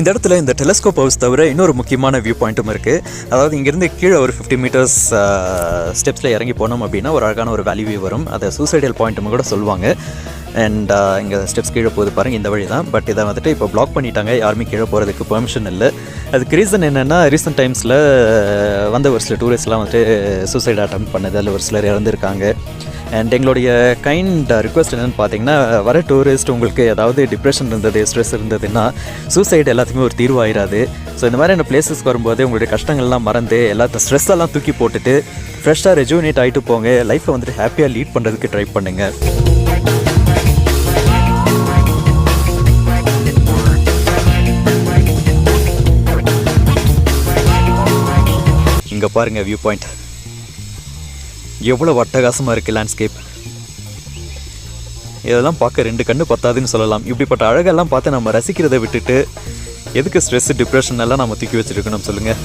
இந்த இடத்துல இந்த டெலஸ்கோப் ஹவுஸ் தவிர இன்னொரு முக்கியமான வியூ பாயிண்ட்டும் இருக்குது. அதாவது இங்கேருந்து கீழே ஒரு 50 மீட்டர்ஸ் ஸ்டெப்ஸில் இறங்கி போனோம் அப்படின்னா ஒரு அழகான ஒரு வேல்யூ வரும். அதை சூசைடல் பாயிண்ட்னு கூட சொல்லுவாங்க. அண்ட் இங்கே ஸ்டெப்ஸ் கீழே போகுது பாருங்கள், இந்த வழி தான். பட் இதை வந்துட்டு இப்போ பிளாக் பண்ணிட்டாங்க, யாருமே கீழே போகிறதுக்கு பெர்மிஷன் இல்லை. அதுக்கு ரீசன் என்னென்னா, ரீசெண்ட் டைம்ஸில் வந்த ஒரு சில டூரிஸ்ட்லாம் வந்துட்டு சூசைட் அட்டெம்ப்ட் பண்ணது, அதில் ஒரு சிலர் இறந்துருக்காங்க. அண்ட் எங்களுடைய கைண்ட் ரிக்வெஸ்ட் என்னென்னு பார்த்தீங்கன்னா, வர டூரிஸ்ட் உங்களுக்கு ஏதாவது டிப்ரெஷன் இருந்தது, ஸ்ட்ரெஸ் இருந்ததுன்னா சூசைடு எல்லாத்துக்குமே ஒரு தீர்வாயிராது. ஸோ இந்த மாதிரியான பிளேஸஸ்க்கு வரும்போது உங்களுடைய கஷ்டங்கள்லாம் மறந்து எல்லாத்த ஸ்ட்ரெஸ் எல்லாம் தூக்கி போட்டுட்டு ஃப்ரெஷ்ஷாக ரெஜுவினேட் ஆகிட்டு போங்க. லைஃப்பை வந்துட்டு ஹாப்பியாக லீட் பண்ணுறதுக்கு ட்ரை பண்ணுங்கள். இங்கே பாருங்கள் வியூ பாயிண்ட் எவ்வளோ அட்டகாசமாக இருக்குது லேண்ட்ஸ்கேப். இதெல்லாம் பார்க்க 2 கண்ணு பத்தாதுன்னு சொல்லலாம். இப்படிப்பட்ட அழகெல்லாம் பார்த்து நம்ம ரசிக்கிறதை விட்டுட்டு எதுக்கு ஸ்ட்ரெஸ்ஸு டிப்ரெஷன் எல்லாம் நம்ம தூக்கி வச்சுருக்கணும் சொல்லுங்கள்.